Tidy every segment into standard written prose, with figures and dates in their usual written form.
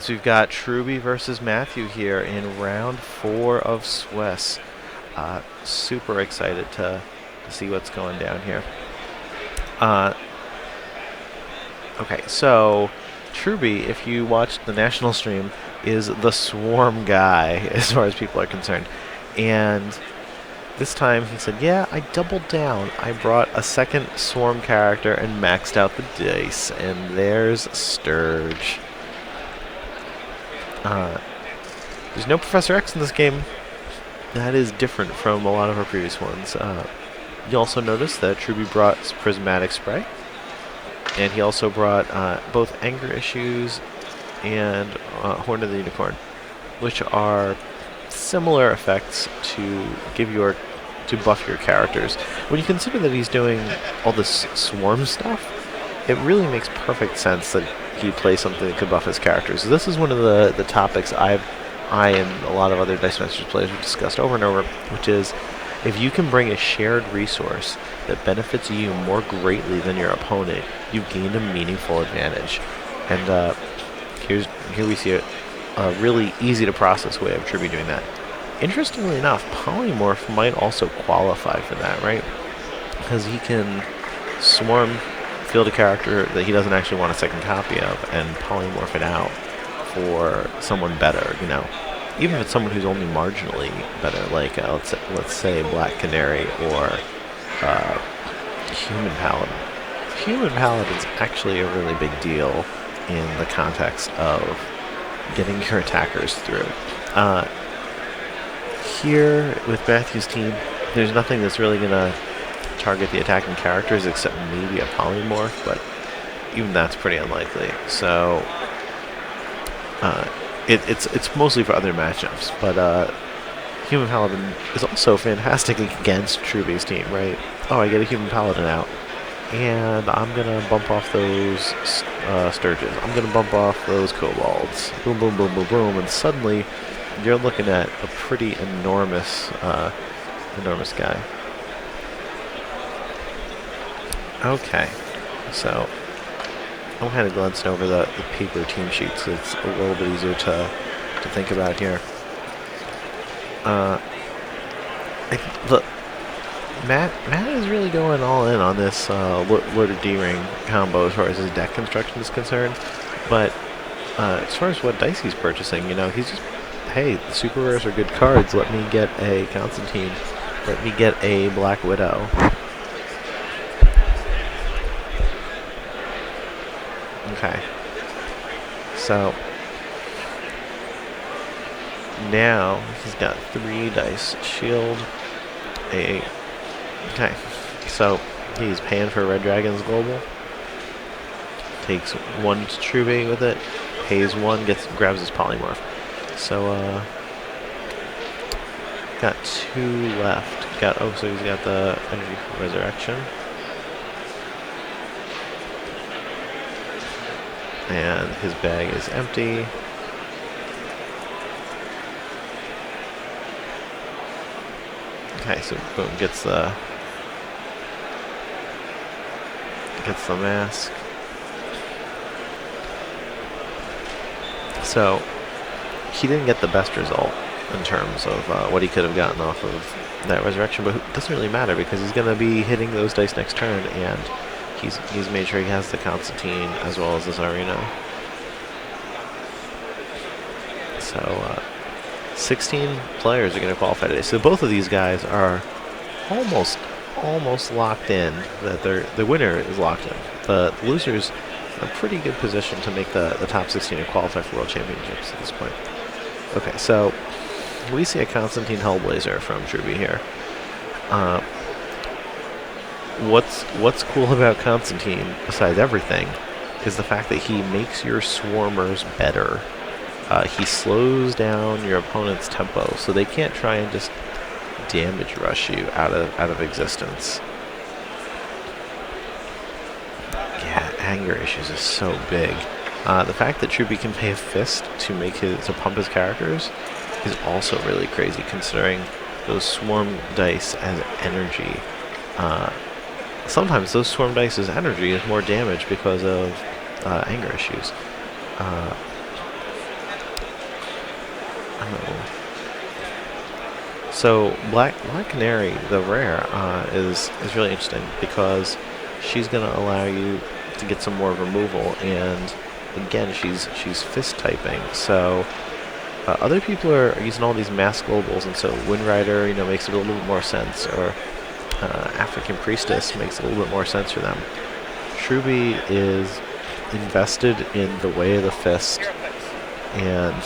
So we've got Trubie versus Mathew here in round 4 of Swiss. Super excited to see what's going down here. Okay, so Trubie, if you watched the national stream, is the swarm guy as far as people are concerned. And this time he said, yeah, I doubled down. I brought a second swarm character and maxed out the dice. And there's Sturge. There's no Professor X in this game. That is different from a lot of our previous ones. You also notice that Trubie brought Prismatic Spray. And he also brought both Anger Issues and Horn of the Unicorn, which are similar effects to buff your characters. When you consider that he's doing all this swarm stuff, it really makes perfect sense that he plays something that could buff his characters. So this is one of the topics I and a lot of other Dice Masters players have discussed over and over, which is if you can bring a shared resource that benefits you more greatly than your opponent, you've gained a meaningful advantage. And here we see a really easy to process way of Trubie doing that. Interestingly enough, Polymorph might also qualify for that, right? Because he can swarm, field a character that he doesn't actually want a second copy of, and polymorph it out for someone better, you know. Even if it's someone who's only marginally better, like let's say Black Canary or Human Paladin. Human Paladin's actually a really big deal in the context of getting your attackers through. Here with Mathew's team, there's nothing that's really going to target the attacking characters except maybe a polymorph, but even that's pretty unlikely. So it's mostly for other matchups, but Human Paladin is also fantastic against Trubie's team, right? Oh, I get a Human Paladin out, and I'm going to bump off those Sturges. I'm going to bump off those Kobolds. Boom, boom, boom, boom, boom, and suddenly you're looking at a pretty enormous guy. Okay, so I'm kind of glancing over the paper team sheets. So it's a little bit easier to think about here. Look, Matt is really going all in on this Lord of D-Ring combo as far as his deck construction is concerned. But as far as what dice he's purchasing, you know, he's just, hey, the super rares are good cards. Let me get a Constantine. Let me get a Black Widow. Okay. So now he's got 3 dice. Shield. Okay. So he's paying for Red Dragon's Global. Takes 1 to Trubie with it. Pays 1. Grabs his polymorph. So got 2 left. So he's got the Energy Resurrection. And his bag is empty. Okay, so boom, gets the mask. So he didn't get the best result in terms of what he could have gotten off of that resurrection, but it doesn't really matter because he's going to be hitting those dice next turn, and he's made sure he has the Constantine as well as this Arena. So 16 players are going to qualify today. So both of these guys are almost locked in. That the winner is locked in. The losers are in a pretty good position to make the top 16 and qualify for World Championships at this point. Okay, so we see a Constantine Hellblazer from Trubie here. What's cool about Constantine, besides everything, is the fact that he makes your swarmers better. He slows down your opponent's tempo, so they can't try and just damage rush you out of existence. Yeah, Anger Issues is so big. The fact that Trubie can pay a fist to pump his characters is also really crazy, considering those swarm dice as energy. Sometimes those swarm dice as energy is more damage because of Anger Issues. So Black Canary, the rare, is really interesting because she's going to allow you to get some more removal, and again, she's fist typing. So other people are using all these mass globals, and so Wind Rider, makes it a little bit more sense, or African Priestess makes it a little bit more sense for them. Trubie is invested in the way of the fist, and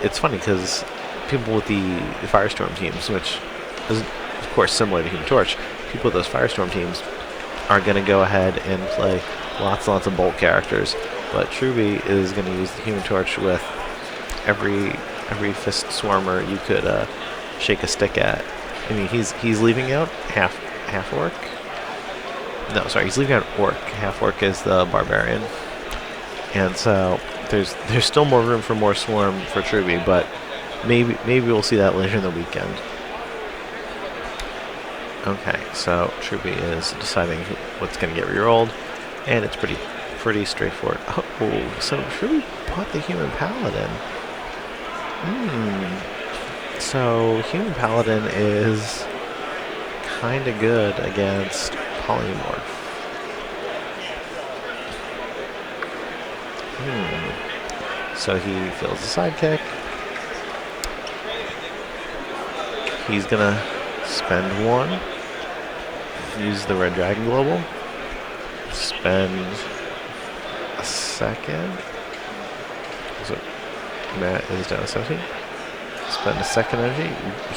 it's funny because people with the Firestorm teams, which is of course similar to Human Torch, people with those Firestorm teams are going to go ahead and play lots and lots of bolt characters, but Trubie is going to use the Human Torch with every fist swarmer you could shake a stick at. I mean, he's leaving out half orc. No, sorry, he's leaving out orc. Half orc is the barbarian, and so there's still more room for more swarm for Trubie, but maybe we'll see that later in the weekend. Okay, so Trubie is deciding what's going to get rerolled, and it's pretty straightforward. Oh, so Trubie bought the Human Paladin. So Human Paladin is kind of good against Polymorph. So he feels a sidekick. He's gonna spend one. Use the Red Dragon Global. Spend a second. So Matt is down to 17. Spend a second energy.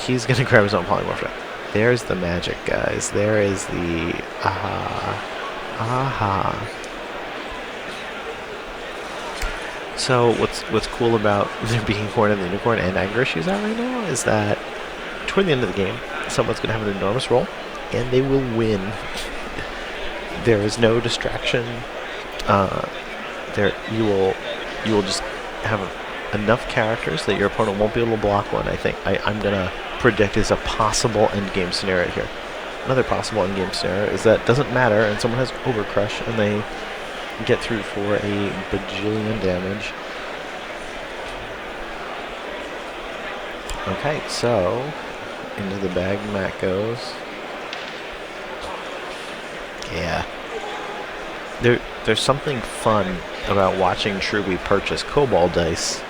He's gonna grab his own Polymorph deck. There's the magic, guys. There is the aha. So what's cool about there being Corn of the Unicorn and Anger Issues out right now is that toward the end of the game, someone's going to have an enormous roll, and they will win. There is no distraction. You will just have enough characters that your opponent won't be able to block one. I think I'm going to predict is a possible endgame scenario here. Another possible endgame scenario is that it doesn't matter, and someone has Overcrush, and they get through for a bajillion damage. Okay, so into the bag Matt goes. Yeah. There's something fun about watching Trubie purchase Cobalt dice,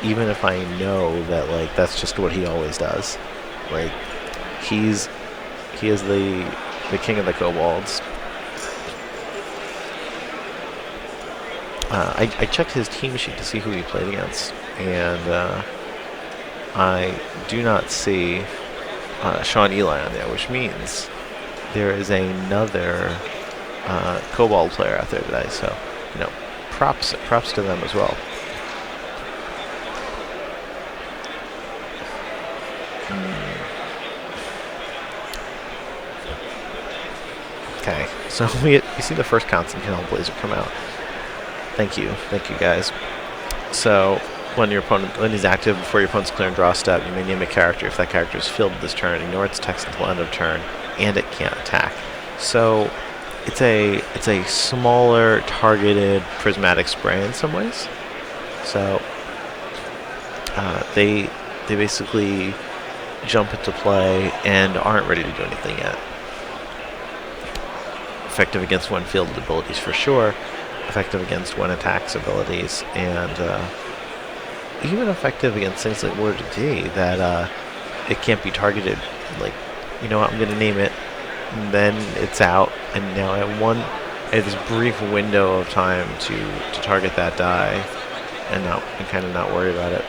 even if I know that that's just what he always does. He is the king of the kobolds. I checked his team sheet to see who he played against, and I do not see Sean Eli on there, which means there is another Kobold player out there today. So, props to them as well. Okay, so we see the first Constant Canal Blazer come out. Thank you guys. So when he's active before your opponent's clear and draw step, you may name a character. If that character is filled this turn, ignore its text until end of turn, and it can't attack. So it's a smaller targeted prismatic spray in some ways. So they basically jump into play and aren't ready to do anything yet. Effective against one fielded abilities for sure. Effective against one attack's abilities, and even effective against things like Word of D that it can't be targeted. I'm going to name it, and then it's out, and now I have this brief window of time to target that die, and kind of not worry about it.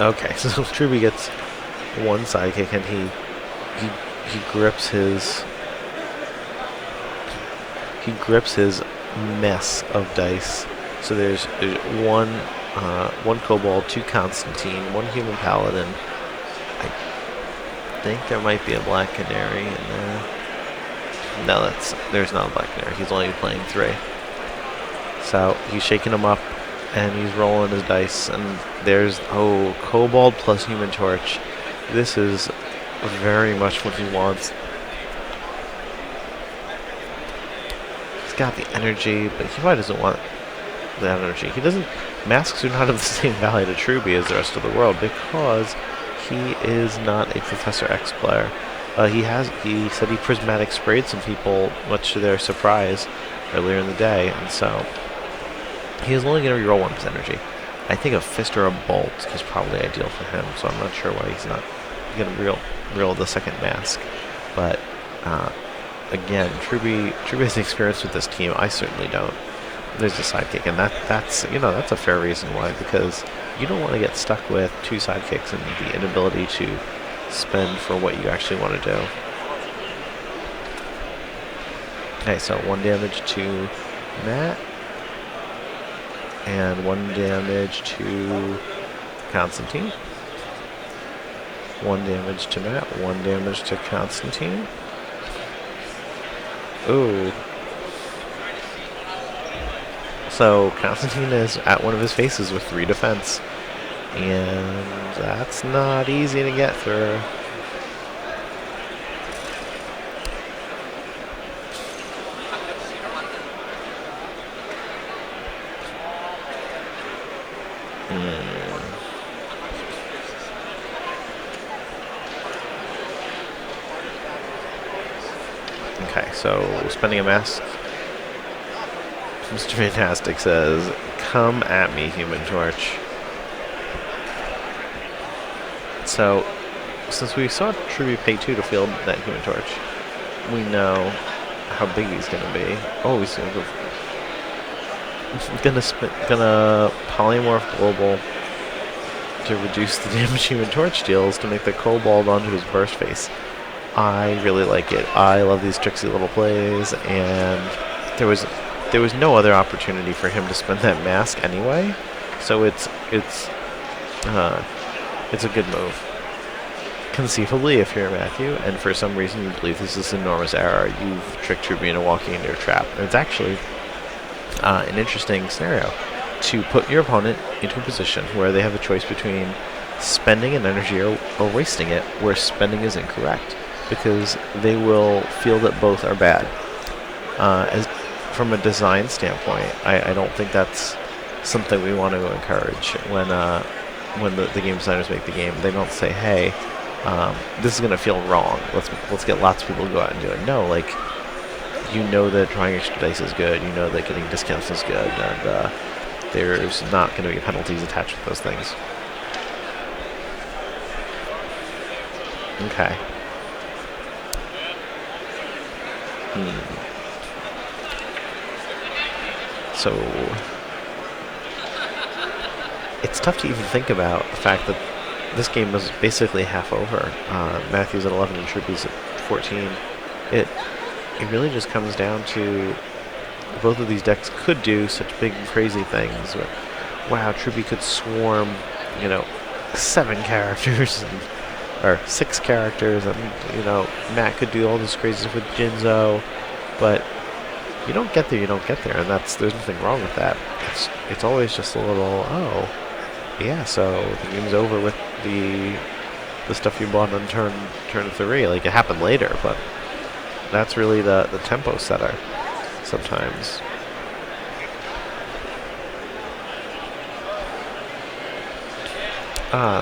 Okay, so Trubie gets one sidekick, and he grips his mess of dice. So there's one Kobold, 2 Constantine, 1 Human Paladin. I think there might be a Black Canary in there. No, there's not a black there. He's only playing 3. So he's shaking him up, and he's rolling his dice. And there's Kobold plus Human Torch. This is very much what he wants. He's got the energy, but he probably doesn't want the energy. He doesn't. Masks do not have the same value to Trubie as the rest of the world because he is not a Professor X player. He said he prismatic sprayed some people, much to their surprise, earlier in the day, and so he is only going to reroll 1 energy. I think a Fist or a Bolt is probably ideal for him, so I'm not sure why he's not going to reroll the second mask. But again, Trubie has experience with this team. I certainly don't. There's a sidekick, and that's a fair reason why, because you don't want to get stuck with 2 sidekicks and the inability to spend for what you actually want to do. Okay, so 1 damage to Matt, and 1 damage to Constantine. 1 damage to Matt, 1 damage to Constantine. Ooh. So Constantine is at one of his faces with 3 defense. And that's not easy to get through. Okay, so spending a mask. Mr. Fantastic says, "Come at me, Human Torch." So, since we saw Trubie pay 2 to field that Human Torch, we know how big he's gonna be. Oh, he's gonna polymorph Global to reduce the damage Human Torch deals to make the Kobold onto his burst face. I really like it. I love these tricksy little plays, and there was no other opportunity for him to spend that mask anyway, so it's a good move. Conceivably, if you're Mathew, and for some reason you believe this is an enormous error, you've tricked Trubie into walking into a trap. And it's actually an interesting scenario to put your opponent into a position where they have a choice between spending an energy or wasting it, where spending is incorrect, because they will feel that both are bad. As from a design standpoint, I don't think that's something we want to encourage when the game designers make the game. They don't say, "Hey, this is going to feel wrong. Let's get lots of people to go out and do it." No, like, you know that drawing extra dice is good. You know that getting discounts is good, and there's not going to be penalties attached with those things. Okay. So it's tough to even think about the fact that this game was basically half over. Mathew's at 11 and Trubie's at 14. It really just comes down to both of these decks could do such big and crazy things. Wow, Trubie could swarm, 7 characters or 6 characters, and Matt could do all this crazy stuff with Jinzo, but you don't get there, and there's nothing wrong with that. It's always just a little, yeah, so the game's over with the stuff you bought on turn 3. Like, it happened later, but that's really the tempo setter sometimes.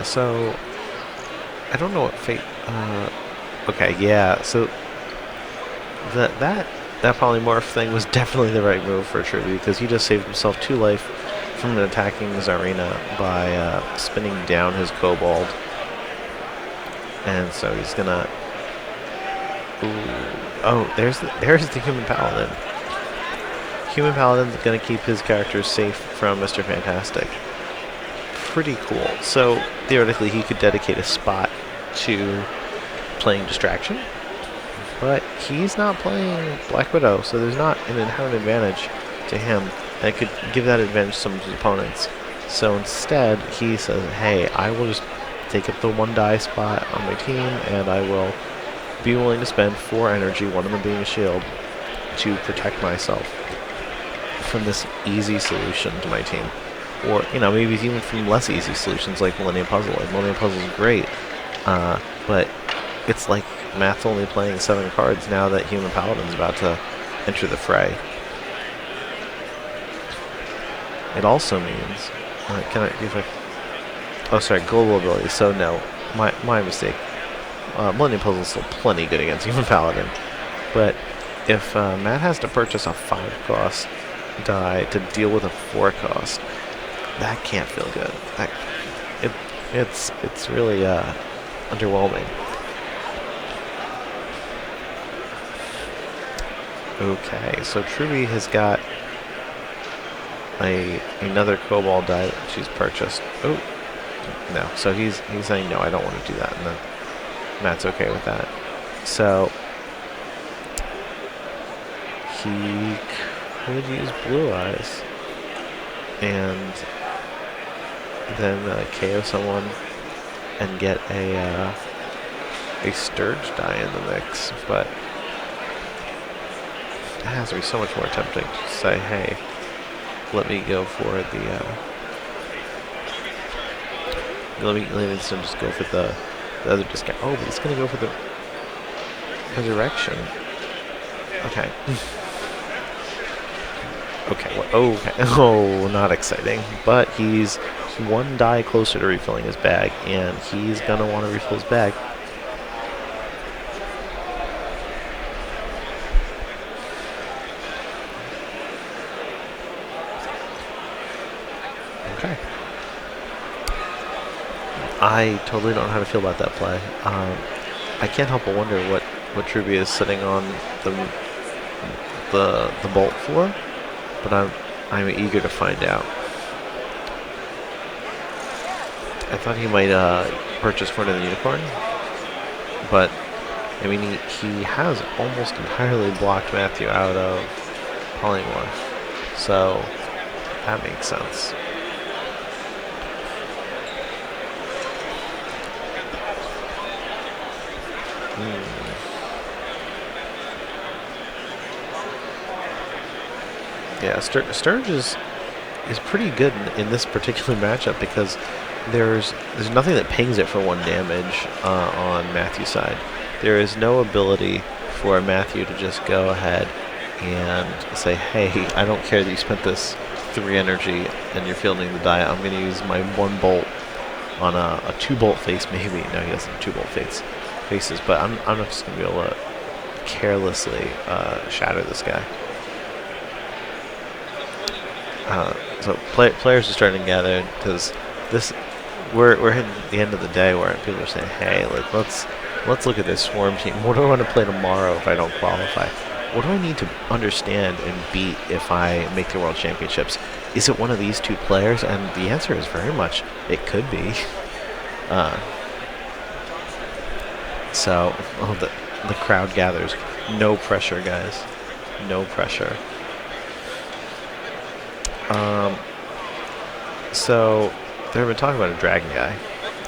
So I don't know what fate. Okay, yeah. So that polymorph thing was definitely the right move for Trubie, because he just saved himself 2 life from attacking Zarina by spinning down his Kobold, and so he's gonna. Ooh. Oh, there's the Human Paladin. Human Paladin's gonna keep his characters safe from Mr. Fantastic. Pretty cool. So theoretically, he could dedicate a spot to playing Distraction, but he's not playing Black Widow, so there's not an inherent advantage to him that could give that advantage to some of his opponents. So instead, he says, "Hey, I will just take up the 1 die spot on my team, and I will be willing to spend 4 energy, one of them being a shield, to protect myself from this easy solution to my team. Or, maybe even from less easy solutions like Millennium Puzzle. Like, Millennium Puzzle is great, but it's like Math's only playing 7 cards now that Human Paladin's about to enter the fray. It also means, oh, sorry, global ability. So no, my mistake. Millennium Puzzle is still plenty good against Human Paladin, but if Matt has to purchase a 5-cost die to deal with a 4-cost, that can't feel good. It's really underwhelming. Okay, so Trubie has got another Cobalt die that she's purchased. Oh, no. So he's saying, no, I don't want to do that. And then Matt's okay with that. So he could use Blue Eyes and then KO someone and get a Sturge die in the mix. But it has to be so much more tempting to say, hey, let me go for the let me instead just go for the other discount. Oh, but he's gonna go for the resurrection. Okay. Okay. Well, okay. Oh, not exciting. But he's 1 die closer to refilling his bag, and he's gonna want to refill his bag. Okay. I totally don't know how to feel about that play. I can't help but wonder what Trubie is sitting on the bolt for, but I'm eager to find out. I thought he might purchase one of the unicorn, but I mean he has almost entirely blocked Mathew out of polymorph, so that makes sense. Yeah, Sturge is pretty good in this particular matchup because there's nothing that pings it for 1 damage on Mathew's side. There is no ability for Mathew to just go ahead and say, hey, I don't care that you spent this 3 energy and you're fielding the die. I'm going to use my 1 bolt on a 2-bolt face maybe. No, he doesn't have 2-bolt faces, but I'm not just going to be able to carelessly shatter this guy. So players are starting to gather because we're hitting the end of the day where people are saying, hey, like let's look at this swarm team. What do I want to play tomorrow if I don't qualify? What do I need to understand and beat if I make the World Championships? Is it one of these 2 players? And the answer is very much it could be. So the crowd gathers. No pressure, guys. No pressure. So they've been talking about a dragon guy.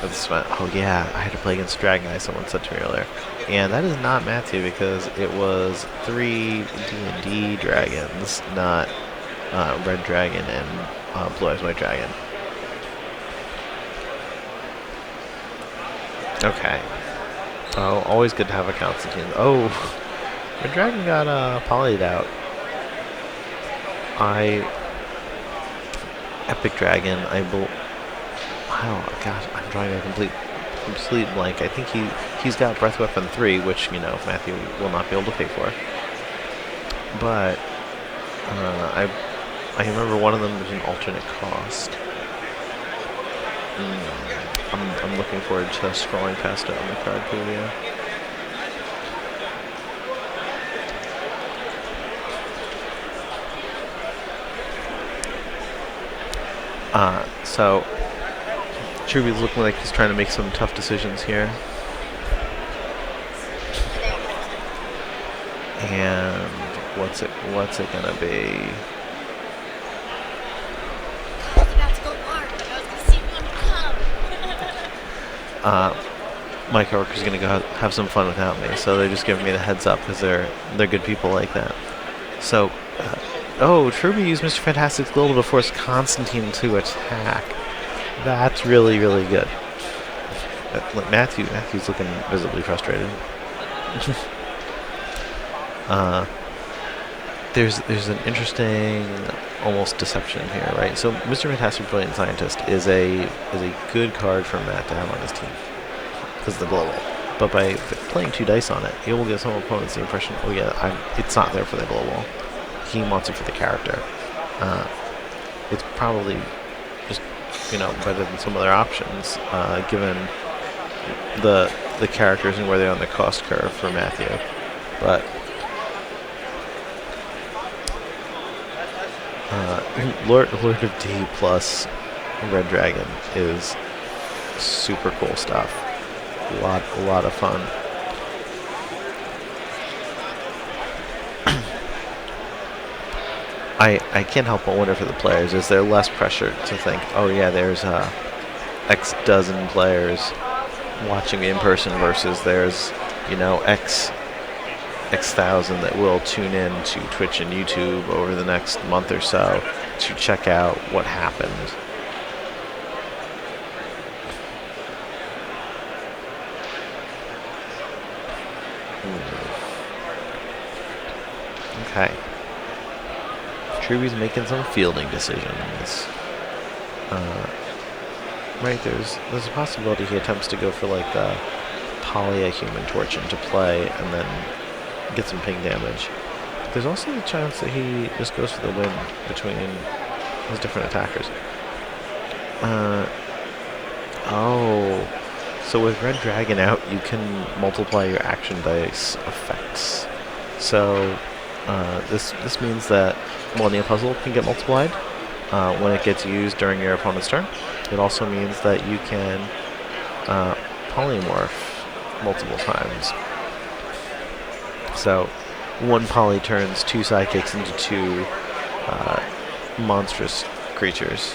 Oh yeah, I had to play against a dragon guy, someone said to me earlier. And that is not Mathew because it was 3 D&D dragons, not Red Dragon and Blue Eyes White Dragon. Okay. Oh, always good to have a Constantine. Oh, Red Dragon got polyed out. Epic Dragon, oh gosh, I'm drawing a complete blank. I think he's got Breath Weapon 3, which, Mathew will not be able to pay for. But, I remember one of them was an alternate cost. I'm looking forward to scrolling past it on the card preview. So Trubie's looking like he's trying to make some tough decisions here. And what's it gonna be? my coworker's gonna go have some fun without me, so they're just giving me the heads up because they're good people like that. So, oh, Trubie used Mr. Fantastic's global to force Constantine to attack. That's really, really good. Look, Matthew's looking visibly frustrated. There's an interesting almost deception here, right? So Mr. Fantastic Brilliant Scientist is a good card for Matt to have on his team because of the global. But by playing 2 dice on it, he will give some opponents the impression, oh yeah, it's not there for the global. He wants it for the character. It's probably just better than some other options, given the characters and where they're on the cost curve for Mathew. But Lord of D plus Red Dragon is super cool stuff. A lot of fun. I can't help but wonder for the players, is there less pressure to think, oh yeah, there's X dozen players watching me in person versus there's X thousand that will tune in to Twitch and YouTube over the next month or so to check out what happened. Okay. Trubie's making some fielding decisions. Right, there's a possibility he attempts to go for like the poly a Human Torch into play and then get some ping damage. But there's also the chance that he just goes for the win between his different attackers. Oh. So with Red Dragon out, you can multiply your action dice effects. So this means that Millennium Puzzle can get multiplied when it gets used during your opponent's turn. It also means that you can polymorph multiple times. So 1 poly turns 2 sidekicks into 2 monstrous creatures.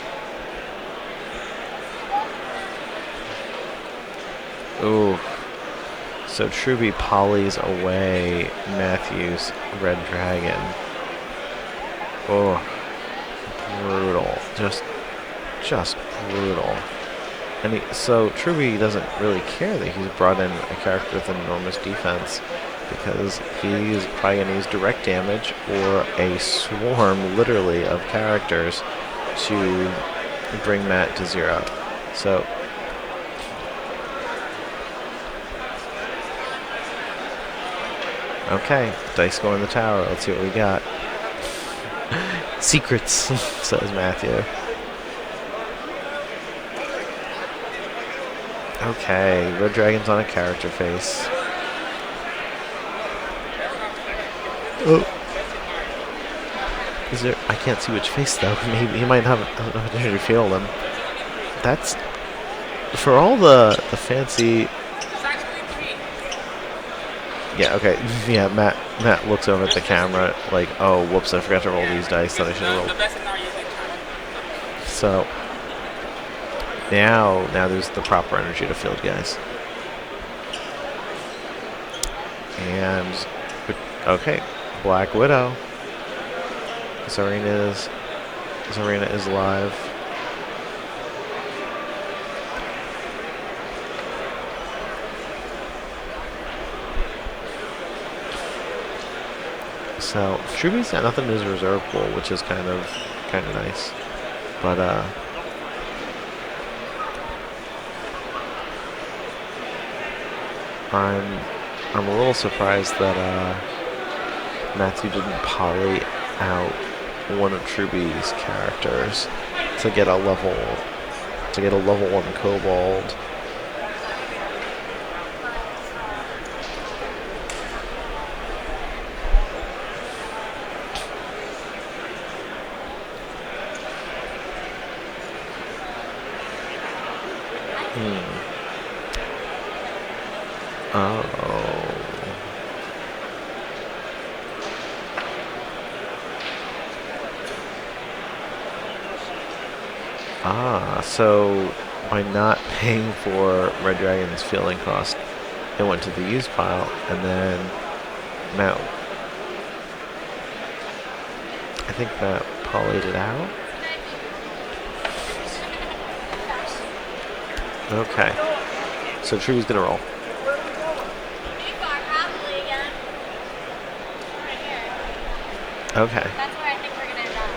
Ooh. So Trubie polys away Mathew's Red Dragon. Oh, brutal. Just brutal. And so Trubie doesn't really care that he's brought in a character with an enormous defense, because he's probably going to use direct damage or a swarm, literally, of characters to bring Matt to 0. So okay, dice go in the tower. Let's see what we got. Secrets, says Mathew. Okay, Red Dragon's on a character face. Oh. Is there? I can't see which face though. Maybe he might have an opportunity to feel them. That's for all the fancy. Yeah, okay. Yeah, Matt looks over at the camera like, oh, whoops, I forgot to roll these dice that I should have rolled. So, now there's the proper energy to field, guys. And, okay, Black Widow. This arena is live. So Trubie's got nothing in his reserve pool, which is kind of nice. But I'm a little surprised that Mathew didn't poly out one of Trubie's characters to get a level 1 kobold. So by not paying for Red Dragon's fielding cost, It went to the used pile, and then Matt. I think Matt polyed it out. Okay. So Trubie's gonna roll. Okay. That's where I think we're gonna end up.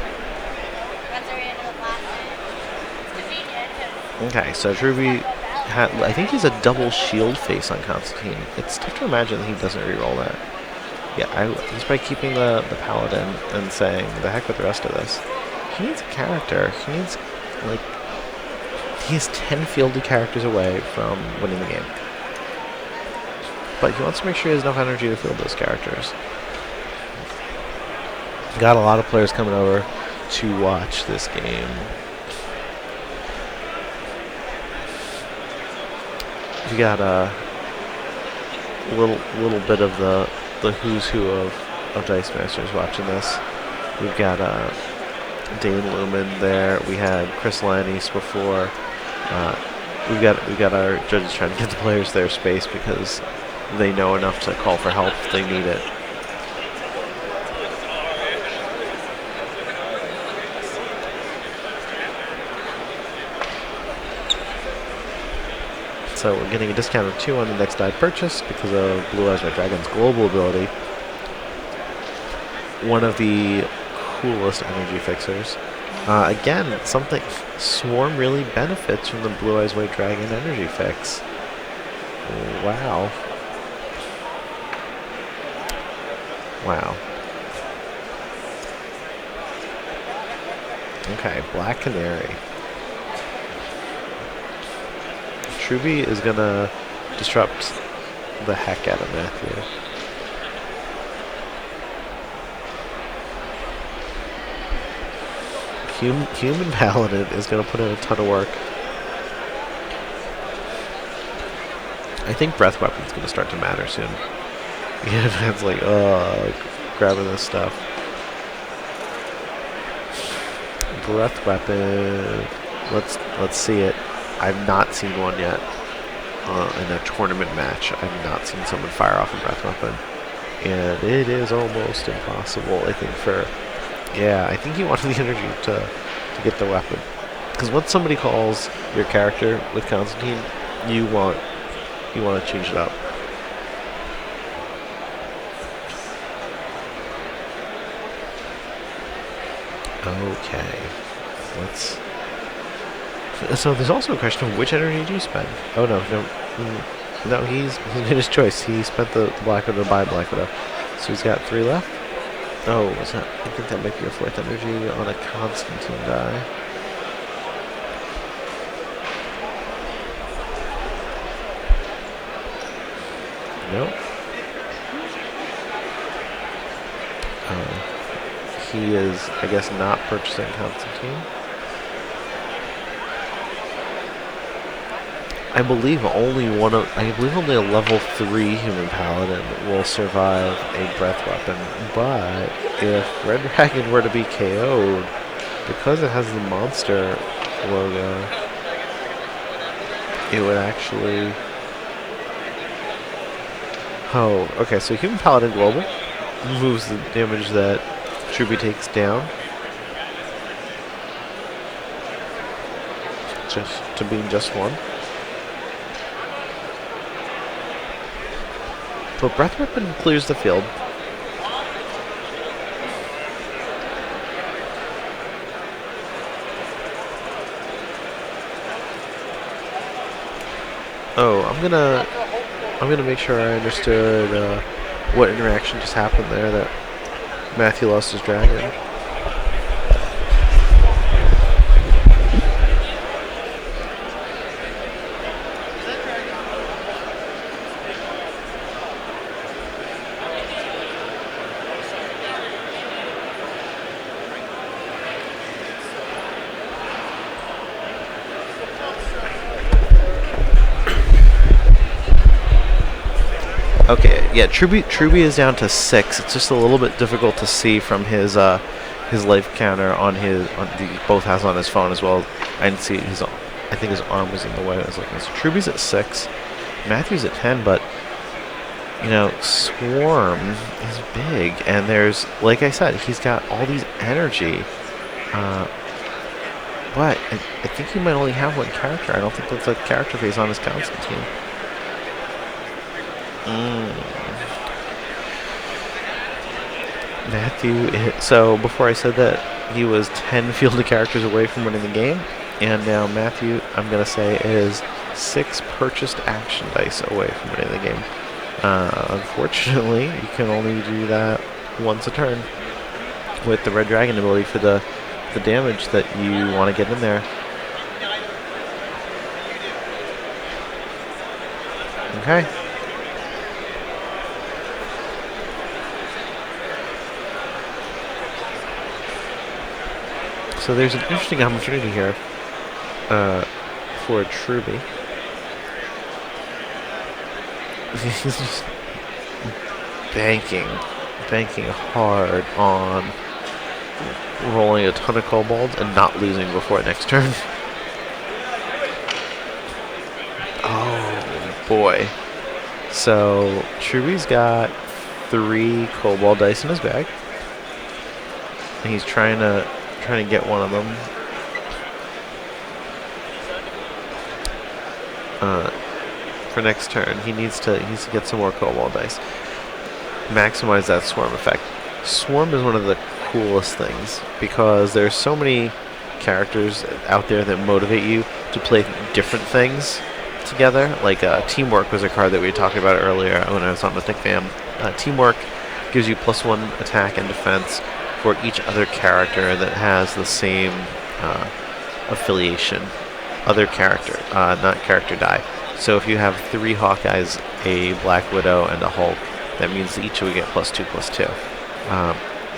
That's where we ended up last night. It's convenient. Okay, so Trubie had, I think he's a double shield face on Constantine. It's tough to imagine that he doesn't reroll that. Yeah, he's probably keeping the paladin and saying, the heck with the rest of this. He needs a character. He needs, like, he's 10 fielded characters away from winning the game. But he wants to make sure he has enough energy to field those characters. Got a lot of players coming over to watch this game. We got a little bit of the who's who of Dice Masters watching this. We've got Dane Lumen there. We had Chris Lannies before. We've got our judges trying to get the players their space because they know enough to call for help if they need it. So we're getting a discount of 2 on the next die purchase because of Blue Eyes White Dragon's global ability. One of the coolest energy fixers. Again, something Swarm really benefits from the Blue Eyes White Dragon energy fix. Wow. Wow. Okay, Black Canary. Trubie is gonna disrupt the heck out of Mathew. Human Paladin is gonna put in a ton of work. I think Breath Weapon's gonna start to matter soon. Yeah, it's like, grabbing this stuff. Breath Weapon. Let's see it. I've not seen one yet in a tournament match. I've not seen someone fire off a Breath Weapon. And it is almost impossible, I think, yeah, I think you wanted the energy to get the weapon. Because once somebody calls your character with Constantine, you want to change it up. Okay. So there's also a question of which energy do you spend? Oh no, he's made his choice. He spent the Black Widow to buy Black Widow. So he's got 3 left. Oh, I think that might be your 4th energy on a Constantine die. Nope. He is, I guess, not purchasing Constantine. I believe only a level 3 human paladin will survive a breath weapon. But if Red Dragon were to be KO'd, because it has the monster logo, it would actually. Oh, okay. So human paladin global moves the damage that Trubie takes down, just to being just 1. But Breath Weapon clears the field. Oh, I'm gonna make sure I understood what interaction just happened there. That Mathew lost his dragon. Okay, yeah, Trubie is down to 6. It's just a little bit difficult to see from his life counter on both has on his phone as well. I didn't see I think his arm was in the way. I was looking. So Trubie's at 6, Mathew's at 10, but you know, Swarm is big, and there's, like I said, he's got all these energy. But I think he might only have one character. I don't think that's a character phase on his Constantine. Mathew, so before I said that he was 10 fielded characters away from winning the game, and now Mathew, I'm going to say, is 6 purchased action dice away from winning the game. Unfortunately, you can only do that once a turn with the Red Dragon ability for the damage that you want to get in there. Okay. So there's an interesting opportunity here for Trubie. He's just banking hard on rolling a ton of kobolds and not losing before next turn. Oh boy. So Trubie's got 3 kobold dice in his bag. And he's trying to get one of them. For next turn, he needs to get some more kobold dice. Maximize that swarm effect. Swarm is one of the coolest things because there's so many characters out there that motivate you to play different things together. Like Teamwork was a card that we talked about earlier when I was on with Nick Fam. Teamwork gives you +1 attack and defense for each other character that has the same affiliation. Other character, not character die. So if you have 3 Hawkeyes, a Black Widow, and a Hulk, that means that each will get +2/+2.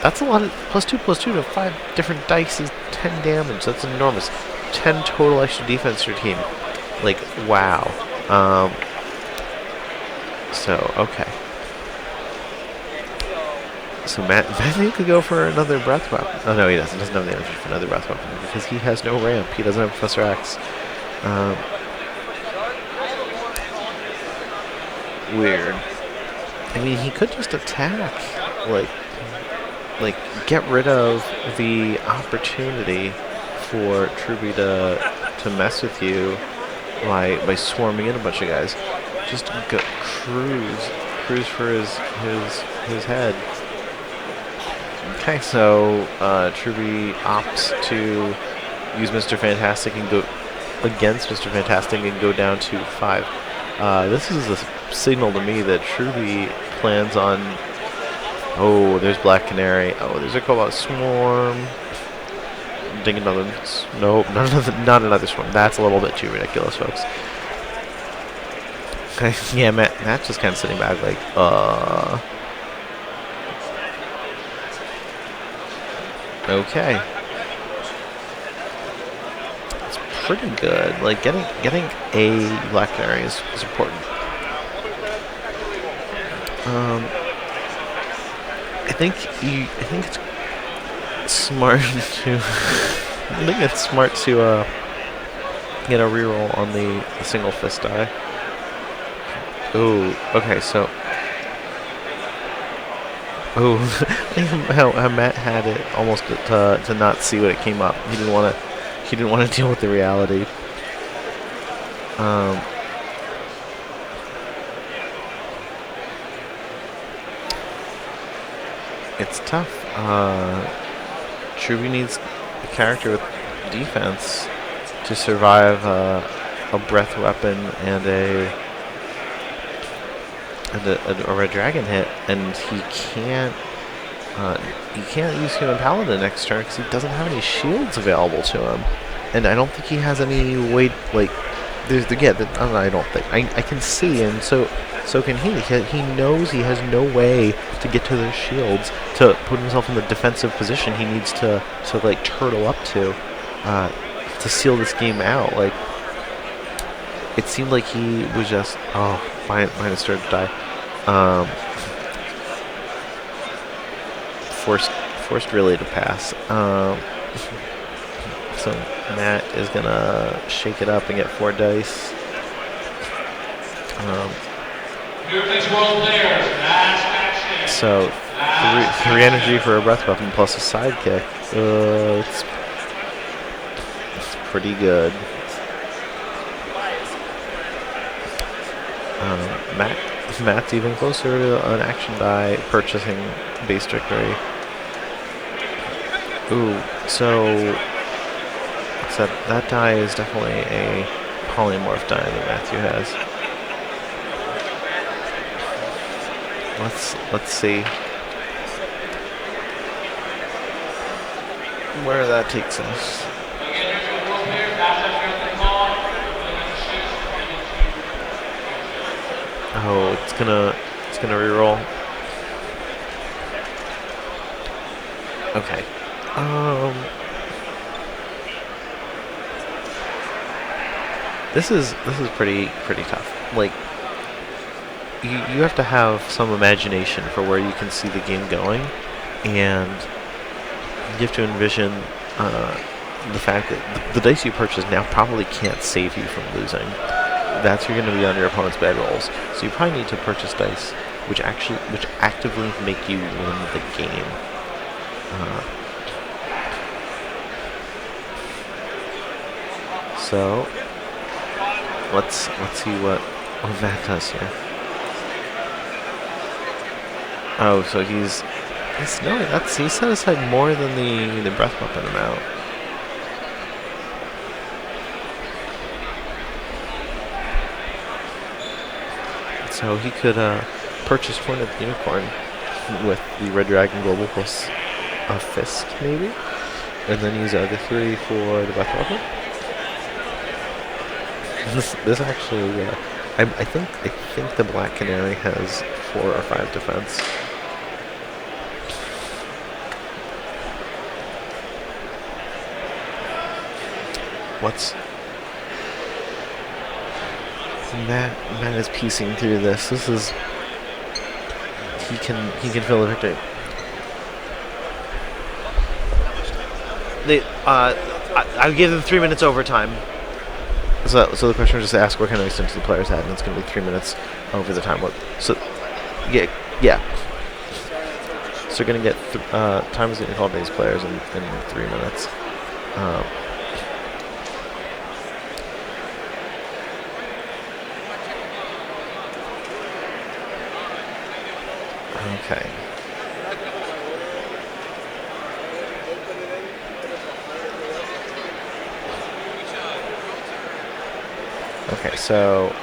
That's a lot of +2/+2 to 5 different dice is 10 damage. That's enormous. 10 total extra defense for your team. Like, wow. So, okay. So Mathew could go for another breath weapon. Oh no, he doesn't. Doesn't have the energy for another breath weapon because he has no ramp. He doesn't have Professor X. Weird. I mean, he could just attack, like get rid of the opportunity for Trubie to mess with you by swarming in a bunch of guys. Just go cruise for his head. Okay, so Trubie opts to use Mr. Fantastic and go against Mr. Fantastic and go down to 5. This is a signal to me that Trubie plans on... Oh, there's Black Canary. Oh, there's a Cobalt Swarm. Ding another... Nope, not another Swarm. That's a little bit too ridiculous, folks. Okay, yeah, Matt's just kind of sitting back like, Okay. It's pretty good. Like getting a Black Canary is important. I think it's smart to get a reroll on the single fist die. Ooh, okay, so how Matt had it almost to not see what it came up. He didn't want to deal with the reality. It's tough. Trubie needs a character with defense to survive a breath weapon and a Red Dragon hit, and he can't use Human Paladin next turn because he doesn't have any shields available to him, and I don't think he has any way. Like, I don't think I can see, and so can he. He knows he has no way to get to those shields to put himself in the defensive position he needs to like turtle up to seal this game out. Like, it seemed like he was just mine started to die. Forced really to pass. So Matt is gonna shake it up and get 4 dice. So three energy for a breath weapon plus a sidekick. It's pretty good. Matt's even closer to an action die purchasing base trickery. Ooh, so that die is definitely a polymorph die that Mathew has. Let's see where that takes us. Oh, it's gonna reroll. Okay. This is pretty tough. Like, you have to have some imagination for where you can see the game going, and you have to envision the fact that the dice you purchase now probably can't save you from losing. That's you're going to be on your opponent's bad rolls. So you probably need to purchase dice which actively make you win the game. So let's see what that does here. Oh, so he's no, he set aside more than the breath weapon amount. So he could purchase Point of the Unicorn with the Red Dragon Global plus a fist, maybe? And then use the 3 for the breath weapon? This actually, I think the Black Canary has 4 or 5 defense. Matt is piecing through this. This is he can feel the victory. I'll give them 3 minutes overtime. So the question was just ask what kind of extension the players had, and it's going to be 3 minutes over the time. So yeah. So you're going to get time is getting called to these players in 3 minutes. Okay. Okay, so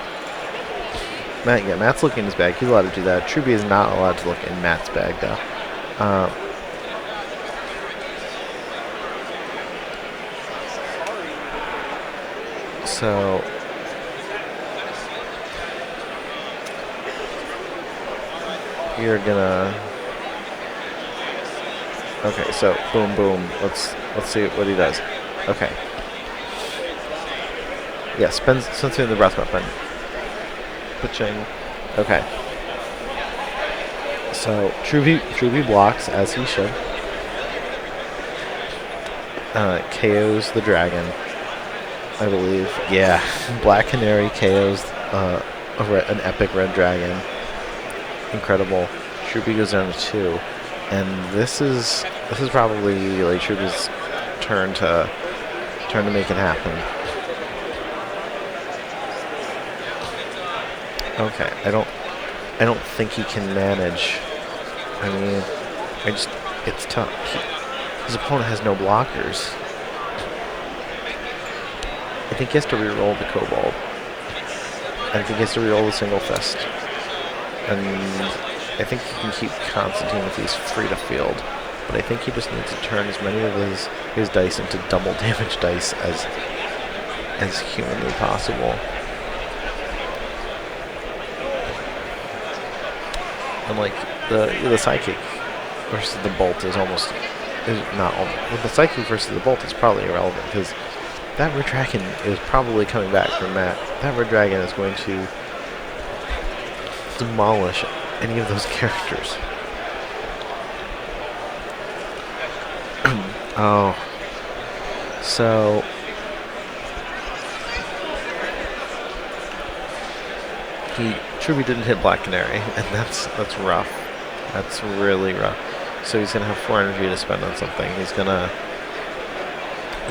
Matt's looking in his bag. He's allowed to do that. Trubie is not allowed to look in Matt's bag, though. So you're gonna. Okay, so boom, boom. Let's see what he does. Okay. Yeah, spends in the breath weapon. Pitching. Okay. So Trubie blocks as he should. KOs the dragon, I believe. Yeah, Black Canary KOs an epic red dragon. Incredible. Trubie goes down to 2, and this is probably like Trubie's turn to make it happen. Okay, I don't think he can manage. I mean, it's tough. His opponent has no blockers. I think he has to reroll the Kobold. I think he has to reroll the single fist. And I think he can keep Constantine if he's free to field. But I think he just needs to turn as many of his dice into double damage dice as humanly possible. And like the psychic versus the bolt is not almost. The psychic versus the bolt is probably irrelevant because that red dragon is probably coming back from Matt. That red dragon is going to demolish any of those characters. Oh, so Trubie didn't hit Black Canary, and that's rough. That's really rough. So he's gonna have 4 energy to spend on something. He's gonna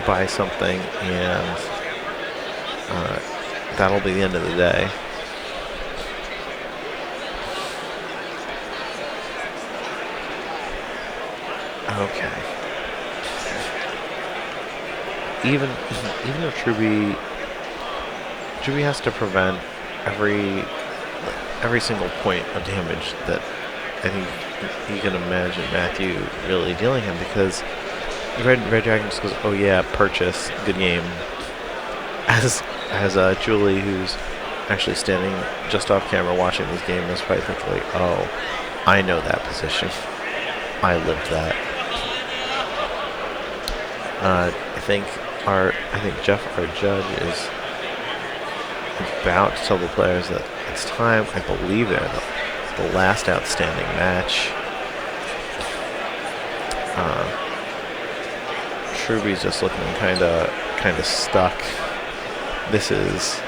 buy something, and that'll be the end of the day. Okay. Even though Trubie has to prevent every single point of damage that I think you can imagine Mathew really dealing him, because Red Dragon just goes, oh yeah, purchase, good game. As Julie, who's actually standing just off camera watching this game, is probably thinking like, oh, I know that position. I lived that. I think Jeff, our judge, is about to tell the players that it's time. I believe they're the last outstanding match. Trubie's just looking kind of stuck. This is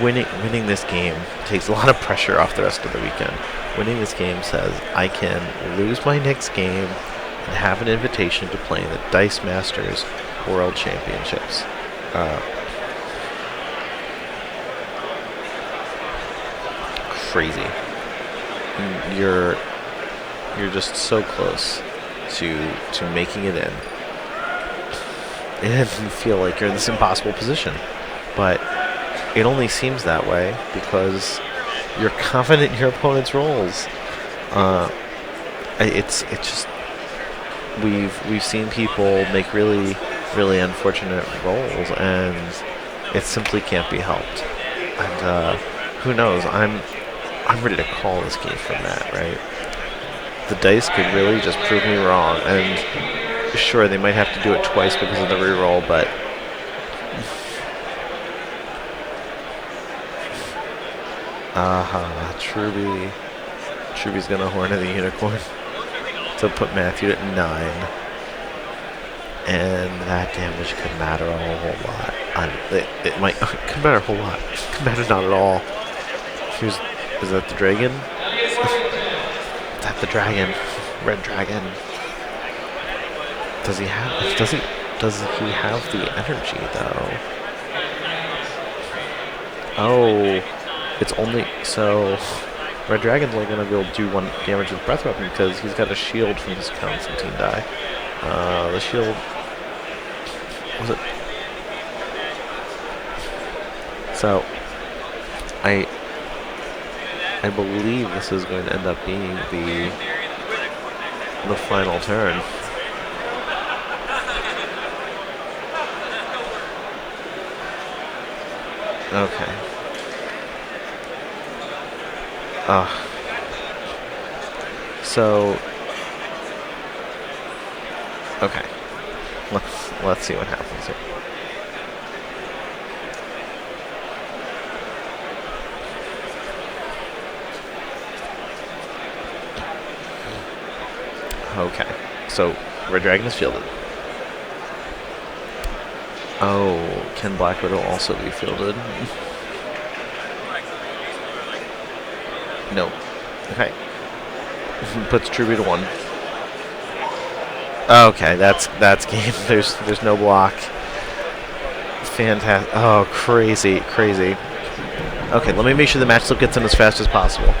winning this game takes a lot of pressure off the rest of the weekend. Winning this game says I can lose my next game and have an invitation to play in the Dice Masters World Championships. Crazy. You're just so close to making it in. And you feel like you're in this impossible position. But it only seems that way because you're confident in your opponent's rolls. It's just we've seen people make really unfortunate rolls, and it simply can't be helped. And who knows? I'm ready to call this game from that, right? The dice could really just prove me wrong, and sure, they might have to do it twice because of the reroll, but Trubie's gonna Horn of the Unicorn to put Mathew at 9, and that damage could matter a whole lot. It might could matter a whole lot. Could matter not at all. Is that the dragon? Is that the dragon? Red dragon. Does he have the energy though? Oh, it's only so Red Dragon's only gonna be able to do 1 damage with Breath Weapon because he's got a shield from his Constantine die. The shield was it? So I believe this is going to end up being the final turn. Okay. So okay. Let's see what happens here. Okay. So Red Dragon is fielded. Oh, can Black Widow also be fielded? No. Okay. Puts Trubie to 1. Okay, that's game. There's no block. Fantastic. Oh, crazy. Okay, let me make sure the match slip gets in as fast as possible.